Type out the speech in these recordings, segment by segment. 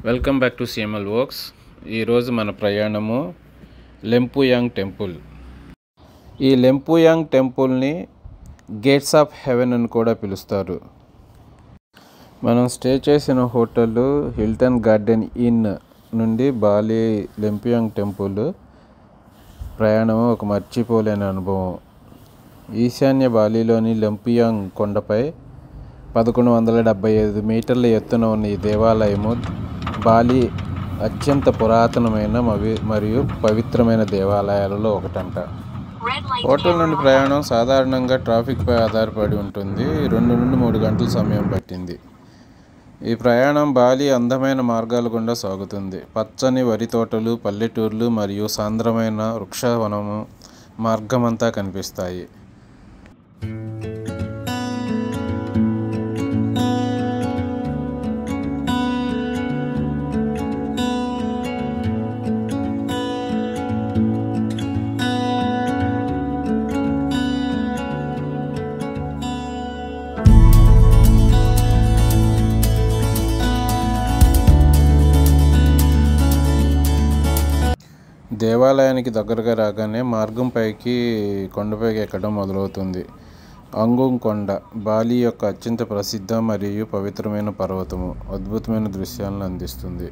Welcome back to CML works. ఈరోజు మన ప్రయాణము లెంపుయాంగ్ టెంపుల్. ఈ లెంపుయాంగ్ టెంపుల్ని గేట్స్ ఆఫ్ హెవెన్ అని కూడా పిలుస్తారు. మనం స్టే చేసిన హోటల్ హిల్టన్ గార్డెన్ ఇన్ నుండి బాలి లెంపుయాంగ్ టెంపుల్ ప్రయాణం ఒక మర్చిపోలేని అనుభవం. ఈశాన్య బాలిలోని లెంపుయాంగ్ కొండపై 1175 మీటర్ల ఎత్తున ఉన్న ఈ దేవాలయము బాలి అత్యంత పురాతనమైన మరియు పవిత్రమైన దేవాలయాలలో ఒకటంట. హోటల్ నుండి ప్రయాణం సాధారణంగా ట్రాఫిక్పై ఆధారపడి ఉంటుంది. 2 నుండి 3 గంటల సమయం పట్టింది. ఈ ప్రయాణం బాలి అందమైన మార్గాల గుండా సాగుతుంది. పచ్చని వరి తోటలు, పల్లెటూర్లు మరియు సాంద్రమైన వృక్షవనము మార్గమంతా కనిపిస్తాయి. దేవాలయానికి దగ్గరగా రాగానే మార్గం కొండపైకి ఎక్కడం మొదలవుతుంది. అంగుంగ్ కొండ బాలి యొక్క అత్యంత ప్రసిద్ధ మరియు పవిత్రమైన పర్వతము అద్భుతమైన దృశ్యాలను అందిస్తుంది.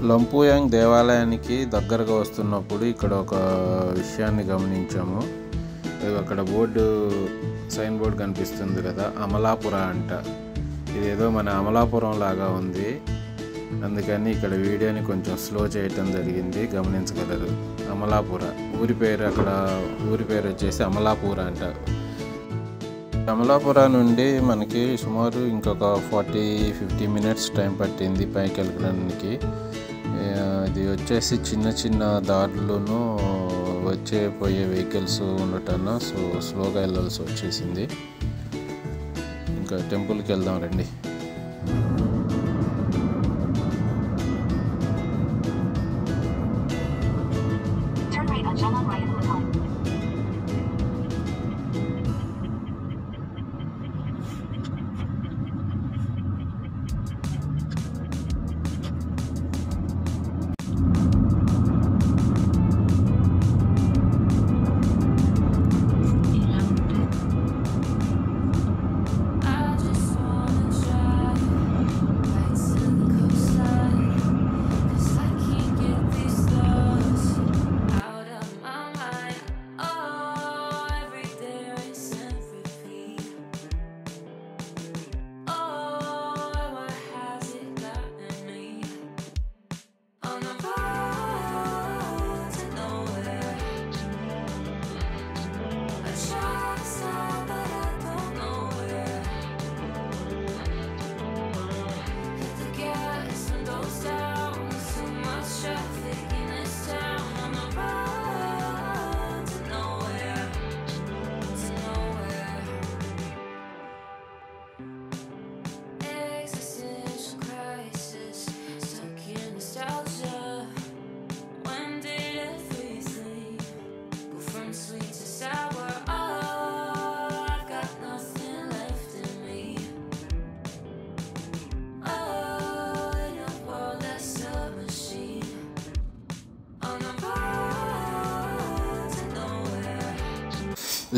లెంపుయాంగ్ దేవాలయానికి దగ్గరగా వస్తున్నప్పుడు ఇక్కడ ఒక విషయాన్ని గమనించాము. అక్కడ సైన్ బోర్డు కనిపిస్తుంది కదా, అమలాపుర అంట. ఇదేదో మన అమలాపురం లాగా ఉంది, అందుకని ఇక్కడ వీడియోని కొంచెం స్లో చేయటం జరిగింది, గమనించగలరు. అమలాపుర ఊరి పేరు వచ్చేసి అమలాపుర అంట. అమలాపుర నుండి మనకి సుమారు ఇంకొక 40-50 మినిట్స్ టైం పట్టింది పైకి వెళ్ళడానికి. ఇది వచ్చేసి చిన్న చిన్న దారులను పోయే వెహికల్స్ ఉండటం స్లోగా వెళ్ళాల్సి వచ్చేసింది. ఇంకా టెంపుల్కి వెళ్దాం రండి.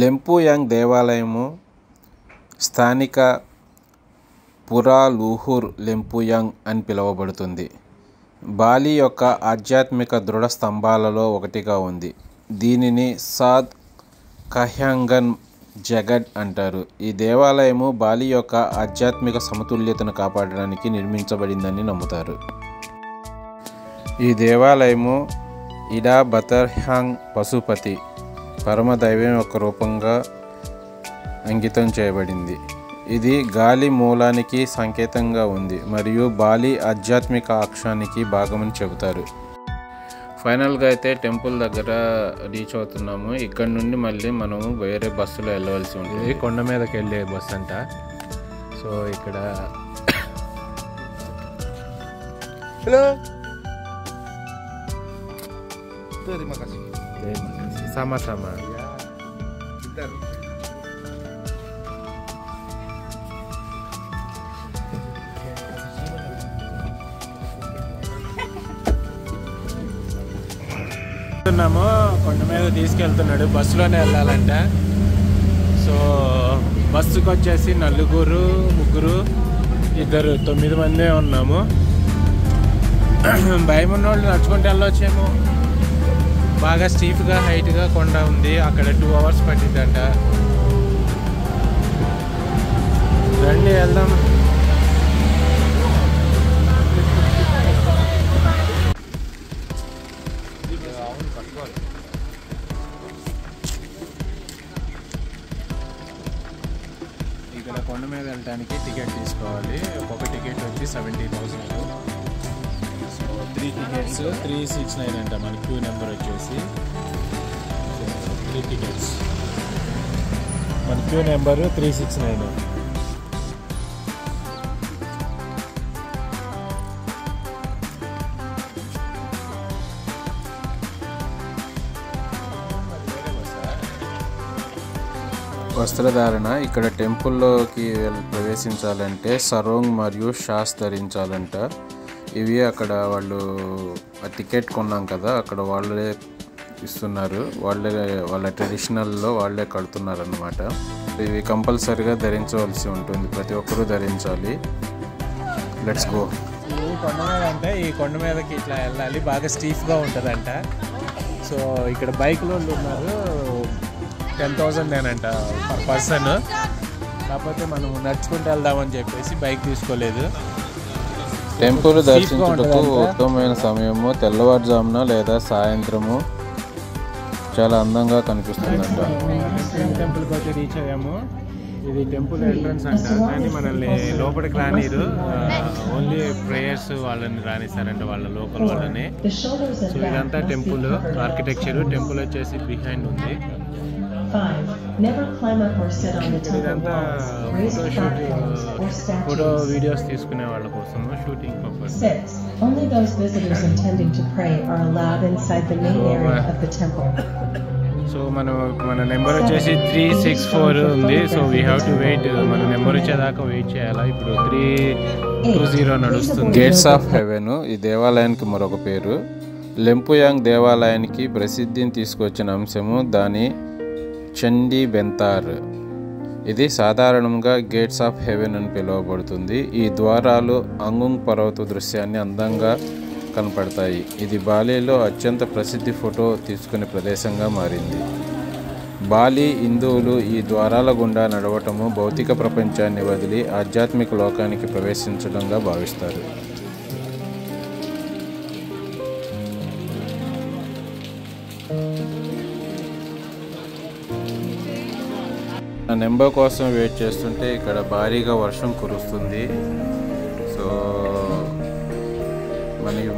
లెంపుయాంగ్ దేవాలయము స్థానిక పురా లూహుర్ లెంపుయాంగ్ అని పిలువబడుతుంది. బాలి యొక్క ఆధ్యాత్మిక దృఢ స్తంభాలలో ఒకటిగా ఉంది. దీనిని సాద్ ఖహ్యాంగన్ జగడ్ అంటారు. ఈ దేవాలయము బాలి యొక్క ఆధ్యాత్మిక సమతుల్యతను కాపాడడానికి నిర్మించబడిందని నమ్ముతారు. ఈ దేవాలయము ఇడా బతర్హాంగ్ పశుపతి పరమదైవం యొక్క రూపంగా అంకితం చేయబడింది. ఇది గాలి మూలానికి సంకేతంగా ఉంది మరియు బాలి ఆధ్యాత్మిక అక్షానికి భాగమని చెబుతారు. ఫైనల్గా అయితే టెంపుల్ దగ్గర రీచ్ అవుతున్నాము. ఇక్కడ నుండి మళ్ళీ మనము వేరే బస్సులో వెళ్ళవలసి ఉంటుంది. కొండ మీదకి వెళ్ళే బస్సు అంట. సో ఇక్కడ sama-sama. కొండ మీద తీసుకెళ్తున్నాడు. బస్సులోనే వెళ్ళాలంట. సో బస్సుకు వచ్చేసి నలుగురు, ముగ్గురు, ఇద్దరు, 9 మందే ఉన్నాము. భయం ఉన్నోళ్ళు నడుచుకుంటూ వెళ్ళొచ్చేమో. బాగా స్టీఫ్గా హైట్గా కొండ ఉంది. అక్కడ 2 hours పట్టిద్దంట. రండి వెళ్దాం. ఇక్కడ కొండ మీద వెళ్ళడానికి టికెట్ తీసుకోవాలి. ఒక్కొక్క టికెట్ వచ్చి 70,000. సో 3 tickets 369 అంట. మన క్యూ నెంబర్ వచ్చేసి 3 tickets. మన క్యూ నెంబరు 369. వస్త్రధారణ. ఇక్కడ టెంపుల్లోకి ప్రవేశించాలంటే సరోంగ్ మరియు షాస్ ధరించాలంట. ఇవి అక్కడ వాళ్ళు ఆ టికెట్ కొన్నాం కదా, అక్కడ వాళ్ళే ఇస్తున్నారు. వాళ్ళ ట్రెడిషనల్లో వాళ్ళే కడుతున్నారు అన్నమాట. ఇవి కంపల్సరీగా ధరించవలసి ఉంటుంది. ప్రతి ఒక్కరూ ధరించాలి. Let's go. కొండ మీద అంటే ఈ కొండ మీదకి ఇట్లా వెళ్ళాలి. బాగా స్టీఫ్గా ఉంటుందంట. సో ఇక్కడ బైక్లో ఉన్నారు. 10,000 అంట పర్ పర్సన్. కాకపోతే మనం నడుచుకుంటూ వెళ్దామని చెప్పేసి బైక్ తీసుకోలేదు. టెంపుల్ దర్శించుటకు ఉత్తమమైన సమయము తెల్లవారుజామున లేదా సాయంత్రము. చాలా అందంగా కనిపిస్తుందంట. టెంపుల్కి వచ్చి రీచ్ అయ్యాము. ఇది టెంపుల్ ఎంట్రన్స్ అంట, కానీ మనల్ని లోపలికి రానిరు. ఓన్లీ ప్రేయర్స్ వాళ్ళని రానిస్తారంట, వాళ్ళ లోకల్ వాళ్ళని. సో ఇదంతా టెంపుల్ ఆర్కిటెక్చర్. టెంపుల్ వచ్చేసి బిహైండ్ ఉంది. ఇదంతా ఫోటో షూటింగ్, ఫోటో వీడియోస్ తీసుకునే వాళ్ళ కోసం షూటింగ్ పర్పస్. సో మన నెంబర్ వచ్చేసి 364 ఉంది. So we have to wait. మన నెంబర్ వచ్చేదాకా వెయిట్ చేయాలా. ఇప్పుడు 320 నడుస్తుంది. గేట్స్ ఆఫ్ హెవెన్ ఈ దేవాలయానికి మరొక పేరు. లెంపుయాంగ్ దేవాలయానికి ప్రసిద్ధిని తీసుకొచ్చిన అంశము దాని చండీ బెంతార్. ఇది సాధారణంగా గేట్స్ ఆఫ్ హెవెన్ అని పిలువబడుతుంది. ఈ ద్వారాలు అంగుంగ్ పర్వత దృశ్యాన్ని అందంగా కనపడతాయి. ఇది బాలీలో అత్యంత ప్రసిద్ధి ఫోటో తీసుకునే ప్రదేశంగా మారింది. బాలి హిందువులు ఈ ద్వారాల గుండా నడవటము భౌతిక ప్రపంచాన్ని వదిలి ఆధ్యాత్మిక లోకానికి ప్రవేశించడంగా భావిస్తారు. నా నెంబర్ కోసం వెయిట్ చేస్తుంటే ఇక్కడ భారీగా వర్షం కురుస్తుంది. సో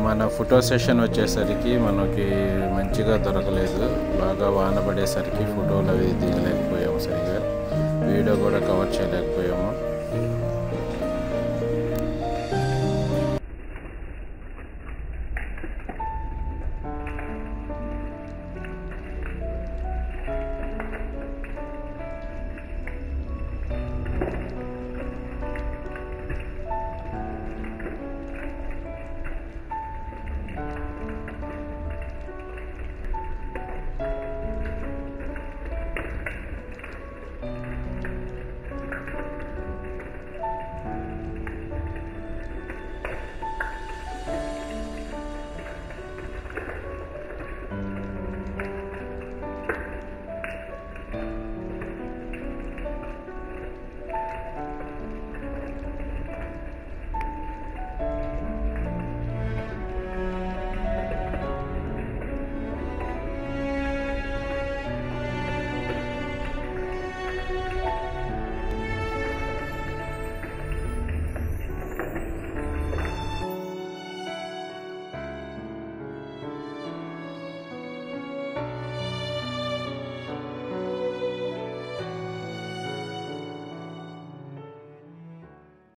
మన ఫోటో సెషన్ వచ్చేసరికి మనకి మంచిగా దొరకలేదు. బాగా వాన పడేసరికి ఫోటోలు అవి దిగలేకపోయాము, సరిగా వీడియో కూడా కవర్ చేయలేకపోయాము.